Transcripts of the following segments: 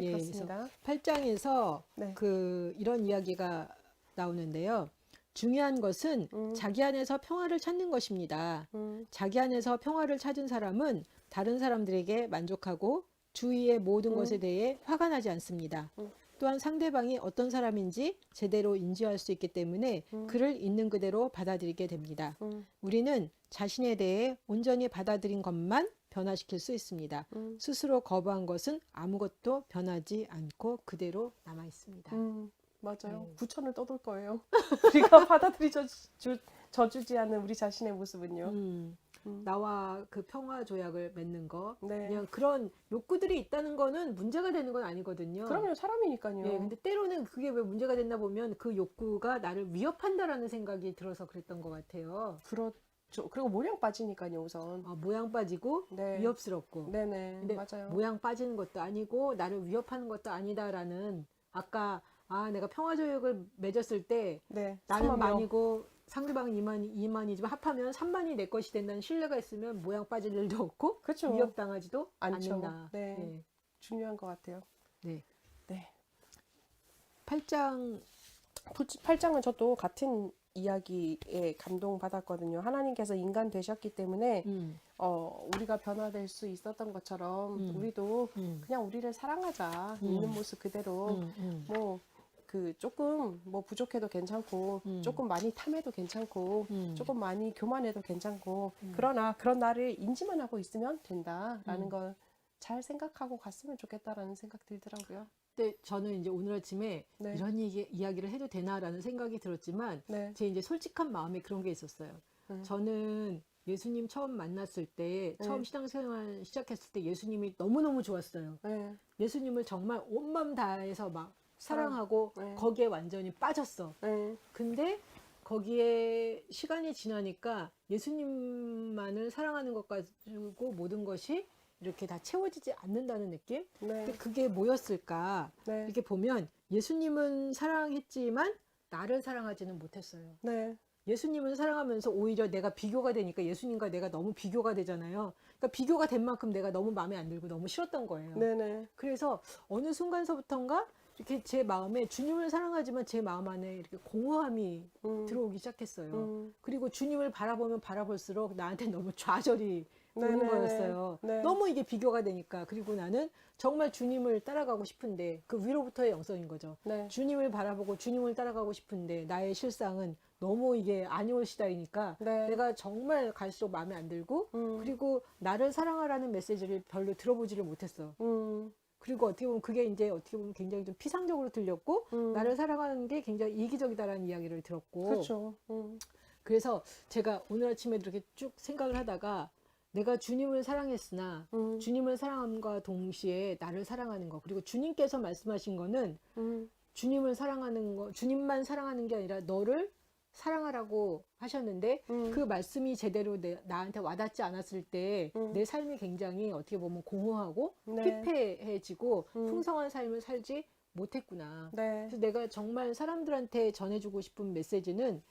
예, 그렇습니다. 8장에서 네. 이런 이야기가 나오는데요. 중요한 것은 자기 안에서 평화를 찾는 것입니다. 자기 안에서 평화를 찾은 사람은 다른 사람들에게 만족하고 주위의 모든 것에 대해 화가 나지 않습니다. 또한 상대방이 어떤 사람인지 제대로 인지할 수 있기 때문에 그를 있는 그대로 받아들이게 됩니다. 우리는 자신에 대해 온전히 받아들인 것만 변화시킬 수 있습니다. 스스로 거부한 것은 아무것도 변하지 않고 그대로 남아 있습니다. 맞아요. 네. 구천을 떠돌 거예요. 우리가 받아들여주지 않는 우리 자신의 모습은요. 나와 그 평화 조약을 맺는 거, 네. 그냥 그런 욕구들이 있다는 거는 문제가 되는 건 아니거든요. 그럼요, 사람이니까요. 예, 근데 때로는 그게 왜 문제가 됐나 보면 그 욕구가 나를 위협한다라는 생각이 들어서 그랬던 것 같아요. 그렇죠. 그리고 모양 빠지니까요, 우선. 모양 빠지고 네. 위협스럽고. 네네, 근데 맞아요. 모양 빠지는 것도 아니고 나를 위협하는 것도 아니다라는 아까 내가 평화조약을 맺었을 때 네. 나는 3만 명. 만이고 상대방은 2만이지만 합하면 3만이 내 것이 된다는 신뢰가 있으면 모양 빠질 일도 없고 그렇죠. 위협당하지도 않죠. 않는다. 네. 예. 중요한 것 같아요. 네. 네. 8장 8장은 저도 같은 이야기에 감동받았거든요. 하나님께서 인간 되셨기 때문에 우리가 변화될 수 있었던 것처럼 우리도 그냥 우리를 사랑하자. 있는 모습 그대로 뭐 조금 뭐 부족해도 괜찮고 조금 많이 탐해도 괜찮고 조금 많이 교만해도 괜찮고 그러나 그런 나를 인지만 하고 있으면 된다라는 걸 잘 생각하고 갔으면 좋겠다라는 생각 들더라고요. 근데 저는 이제 오늘 아침에 네. 이런 이야기를 해도 되나라는 생각이 들었지만 네. 제 이제 솔직한 마음에 그런 게 있었어요. 저는 예수님 처음 만났을 때, 처음 신앙생활 시작했을 때 예수님이 너무너무 좋았어요. 네. 예수님을 정말 온 마음 다해서 막 사랑하고 네. 거기에 완전히 빠졌어. 네. 근데 거기에 시간이 지나니까 예수님만을 사랑하는 것 가지고 모든 것이 이렇게 다 채워지지 않는다는 느낌? 네. 근데 그게 뭐였을까? 네. 이렇게 보면 예수님은 사랑했지만 나를 사랑하지는 못했어요. 네. 예수님은 사랑하면서 오히려 내가 비교가 되니까 예수님과 내가 너무 비교가 되잖아요. 그러니까 비교가 된 만큼 내가 너무 마음에 안 들고 너무 싫었던 거예요. 네네. 그래서 어느 순간서부턴가 이렇게 제 마음에 주님을 사랑하지만 제 마음 안에 이렇게 공허함이 들어오기 시작했어요. 그리고 주님을 바라보면 바라볼수록 나한테 너무 좌절이 오는 네네네. 거였어요. 네. 너무 이게 비교가 되니까. 그리고 나는 정말 주님을 따라가고 싶은데 그 위로부터의 영성인 거죠. 네. 주님을 바라보고 주님을 따라가고 싶은데 나의 실상은 너무 이게 아니올 시다이니까 네. 내가 정말 갈수록 마음에 안 들고 그리고 나를 사랑하라는 메시지를 별로 들어보지를 못했어. 그리고 어떻게 보면 그게 이제 어떻게 보면 굉장히 좀 피상적으로 들렸고 나를 사랑하는 게 굉장히 이기적이다라는 이야기를 들었고 그렇죠. 그래서 제가 오늘 아침에 이렇게 쭉 생각을 하다가 내가 주님을 사랑했으나 주님을 사랑함과 동시에 나를 사랑하는 거 그리고 주님께서 말씀하신 거는 주님을 사랑하는 거 주님만 사랑하는 게 아니라 너를 사랑하라고 하셨는데 그 말씀이 제대로 나한테 와닿지 않았을 때 내 삶이 굉장히 어떻게 보면 공허하고 네. 피폐해지고 풍성한 삶을 살지 못했구나. 네. 그래서 내가 정말 사람들한테 전해주고 싶은 메시지는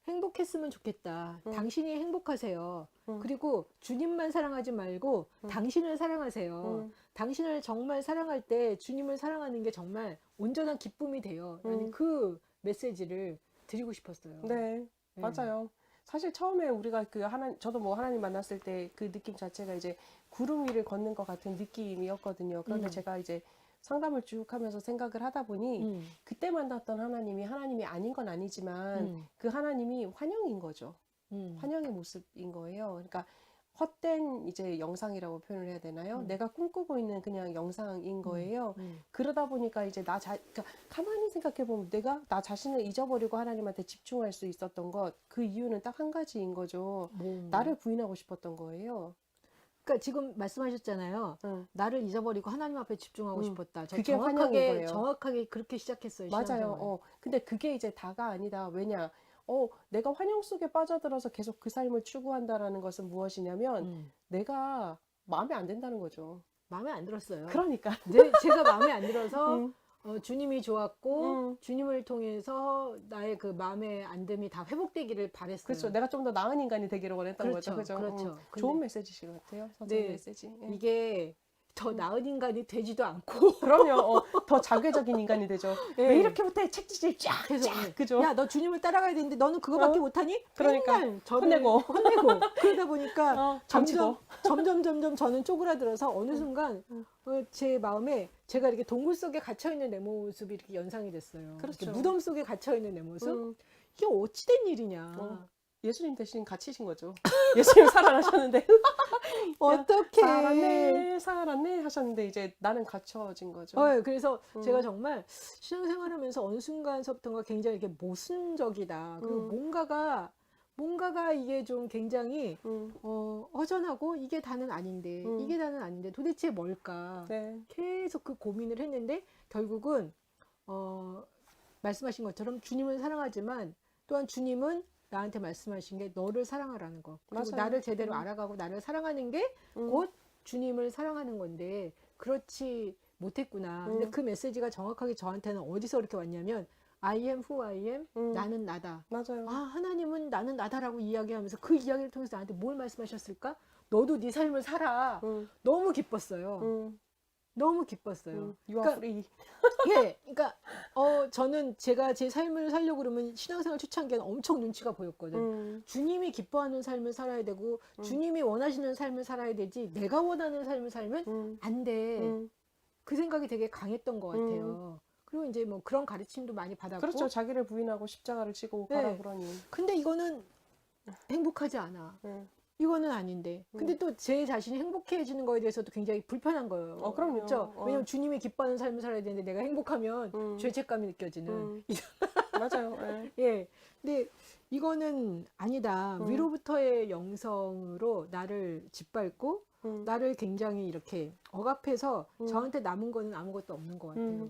행복했으면 좋겠다. 당신이 행복하세요. 그리고 주님만 사랑하지 말고 당신을 사랑하세요. 당신을 정말 사랑할 때 주님을 사랑하는 게 정말 온전한 기쁨이 돼요. 나는 그 메시지를 드리고 싶었어요. 네. 맞아요. 사실 처음에 우리가 저도 뭐 하나님 만났을 때 그 느낌 자체가 이제 구름 위를 걷는 것 같은 느낌이었거든요. 그런데 제가 이제 상담을 쭉 하면서 생각을 하다 보니 그때 만났던 하나님이 아닌 건 아니지만 그 하나님이 환영인 거죠. 환영의 모습인 거예요. 그러니까 헛된 이제 영상이라고 표현을 해야 되나요? 내가 꿈꾸고 있는 그냥 영상인 거예요. 그러다 보니까 이제 그러니까 가만히 생각해 보면 내가 나 자신을 잊어버리고 하나님한테 집중할 수 있었던 것, 그 이유는 딱 한 가지인 거죠. 나를 부인하고 싶었던 거예요. 그러니까 지금 말씀하셨잖아요. 나를 잊어버리고 하나님 앞에 집중하고 싶었다. 그게 환영인 거예요. 정확하게 그렇게 시작했어요. 맞아요. 신앙생활. 근데 그게 이제 다가 아니다. 왜냐? 내가 환영 속에 빠져들어서 계속 그 삶을 추구한다라는 것은 무엇이냐면 내가 마음에 안 든다는 거죠. 마음에 안 들었어요. 그러니까. 제가 마음에 안 들어서 주님이 좋았고 주님을 통해서 나의 그 마음의 안 듦이 다 회복되기를 바랬어요. 그렇죠. 내가 좀 더 나은 인간이 되기를 원했던 그렇죠. 거죠. 그죠? 그렇죠. 좋은 메시지신 것 같아요. 선생님 네, 메시지. 예. 이게 더 나은 인간이 되지도 않고. 그럼요. 더 자괴적인 인간이 되죠. 예. 왜 이렇게 못해? 책짓질 쫙, 그래서 쫙. 그죠? 야, 너 주님을 따라가야 되는데 너는 그거밖에 못하니? 그러니까. 맨날 저를 혼내고. 혼내고. 그러다 보니까 점점 점점 저는 쪼그라들어서 어느 순간 제 마음에 제가 이렇게 동굴 속에 갇혀 있는 내 모습이 이렇게 연상이 됐어요. 그렇죠. 이렇게 무덤 속에 갇혀 있는 내 모습. 이게 어찌된 일이냐. 예수님 대신 갇히신 거죠. 예수님 살아나셨는데 어떻게 살았네 하셨는데 이제 나는 갇혀진 거죠. 그래서 제가 정말 신앙생활하면서 어느 순간서부터가 굉장히 이렇게 모순적이다. 그리고 뭔가가 이게 좀 굉장히 허전하고 이게 다는 아닌데 이게 다는 아닌데 도대체 뭘까? 네. 계속 그 고민을 했는데 결국은 말씀하신 것처럼 주님을 사랑하지만 또한 주님은 나한테 말씀하신 게 너를 사랑하라는 거. 그리고 맞아요. 나를 제대로 알아가고 나를 사랑하는 게 곧 주님을 사랑하는 건데 그렇지 못했구나. 근데 그 메시지가 정확하게 저한테는 어디서 이렇게 왔냐면 I am who I am. 나는 나다. 맞아요. 하나님은 나는 나다라고 이야기하면서 그 이야기를 통해서 나한테 뭘 말씀하셨을까? 너도 네 삶을 살아. 너무 기뻤어요. 너무 기뻤어요. You are free. 예, 그러니까 저는 제가 제 삶을 살려고 그러면 신앙생활 초창기에는 엄청 눈치가 보였거든. 주님이 기뻐하는 삶을 살아야 되고 주님이 원하시는 삶을 살아야 되지 내가 원하는 삶을 살면 안 돼. 그 생각이 되게 강했던 것 같아요. 그리고 이제 뭐 그런 가르침도 많이 받았고. 그렇죠. 자기를 부인하고 십자가를 지고 가라 그러니. 근데 이거는 행복하지 않아. 이거는 아닌데. 근데 또 제 자신이 행복해지는 거에 대해서도 굉장히 불편한 거예요. 그럼요. 그렇죠? 왜냐면 주님이 기뻐하는 삶을 살아야 되는데 내가 행복하면 죄책감이 느껴지는. 맞아요. 예. 근데 이거는 아니다. 위로부터의 영성으로 나를 짓밟고 나를 굉장히 이렇게 억압해서 저한테 남은 거는 아무것도 없는 것 같아요.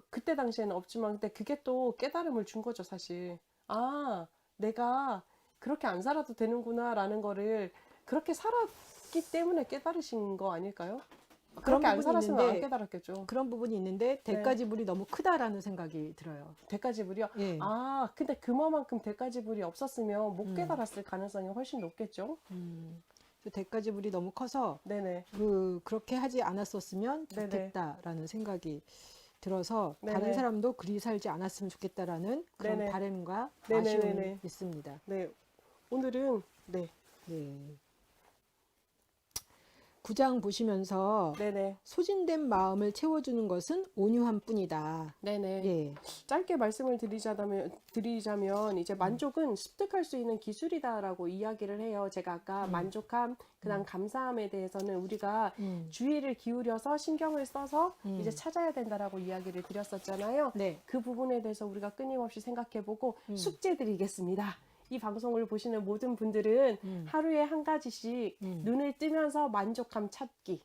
그때 당시에는 없지만 근데 그게 또 깨달음을 준 거죠, 사실. 내가 그렇게 안 살아도 되는구나라는 거를 그렇게 살았기 때문에 깨달으신 거 아닐까요? 그렇게 안 살았으면 안 깨달았겠죠. 그런 부분이 있는데 대가지불이 너무 크다라는 생각이 들어요. 대가지불이요? 예. 근데 그만큼 대가지불이 없었으면 못 깨달았을 가능성이 훨씬 높겠죠. 대가지불이 너무 커서 네네. 그렇게 하지 않았었으면 좋겠다라는 생각이 들어서 다른 사람도 그리 살지 않았으면 좋겠다라는 그런 바람과 아쉬움이 있습니다. 네. 오늘은 9장 보시면서 네네. 소진된 마음을 채워주는 것은 온유함 뿐이다. 네네. 예. 짧게 말씀을 드리자면 이제 만족은 습득할 수 있는 기술이다라고 이야기를 해요. 제가 아까 만족함, 그다음 감사함에 대해서는 우리가 주의를 기울여서 신경을 써서 이제 찾아야 된다라고 이야기를 드렸었잖아요. 네. 그 부분에 대해서 우리가 끊임없이 생각해보고 숙제 드리겠습니다. 이 방송을 보시는 모든 분들은 하루에 한 가지씩 눈을 뜨면서 만족함 찾기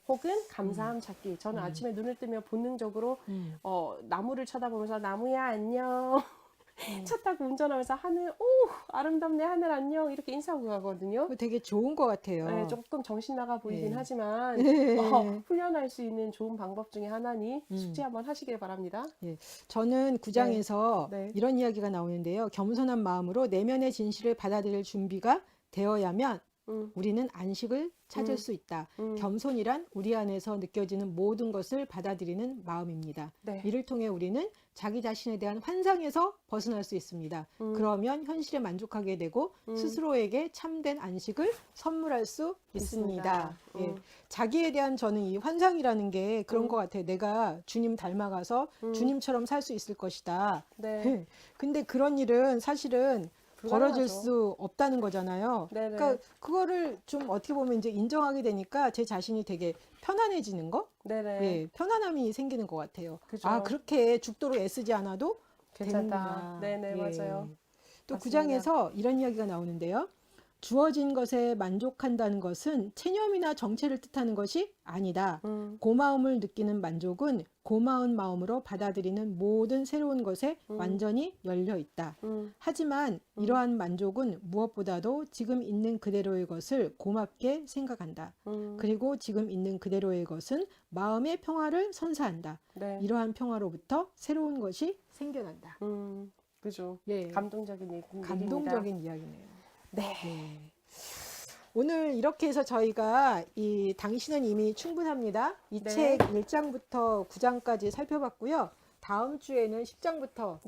혹은 감사함 찾기. 저는 아침에 눈을 뜨면 본능적으로 나무를 쳐다보면서 나무야 안녕. 차 타고 운전하면서 하늘 오 아름답네 하늘 안녕 이렇게 인사하고 가거든요. 되게 좋은 것 같아요. 네, 조금 정신 나가 보이긴 하지만 훈련할 수 있는 좋은 방법 중에 하나니 숙제 한번 하시길 바랍니다. 저는 9장에서 네. 이런 이야기가 나오는데요. 겸손한 마음으로 내면의 진실을 받아들일 준비가 되어야만 우리는 안식을 찾을 수 있다. 겸손이란 우리 안에서 느껴지는 모든 것을 받아들이는 마음입니다. 네. 이를 통해 우리는 자기 자신에 대한 환상에서 벗어날 수 있습니다. 그러면 현실에 만족하게 되고 스스로에게 참된 안식을 선물할 수 있습니다. 예. 자기에 대한 저는 이 환상이라는 게 그런 것 같아요. 내가 주님 닮아가서 주님처럼 살 수 있을 것이다. 네. 근데 그런 일은 사실은 벌어질 불가능하죠. 수 없다는 거잖아요. 네네. 그러니까 그거를 좀 어떻게 보면 이제 인정하게 되니까 제 자신이 되게 편안해지는 거? 네네. 예, 편안함이 생기는 것 같아요. 그죠. 그렇게 죽도록 애쓰지 않아도 괜찮다. 되는구나. 네네, 맞아요. 또 맞습니다. 9장에서 이런 이야기가 나오는데요. 주어진 것에 만족한다는 것은 체념이나 정체를 뜻하는 것이 아니다. 고마움을 느끼는 만족은 고마운 마음으로 받아들이는 모든 새로운 것에 완전히 열려 있다. 하지만 이러한 만족은 무엇보다도 지금 있는 그대로의 것을 고맙게 생각한다. 그리고 지금 있는 그대로의 것은 마음의 평화를 선사한다. 네. 이러한 평화로부터 새로운 것이 생겨난다. 그죠. 예. 감동적인 얘기입니다. 감동적인 이야기네요. 네. 오늘 이렇게 해서 저희가 이 당신은 이미 충분합니다. 이 네. 책 1장부터 9장까지 살펴봤고요. 다음 주에는 10장부터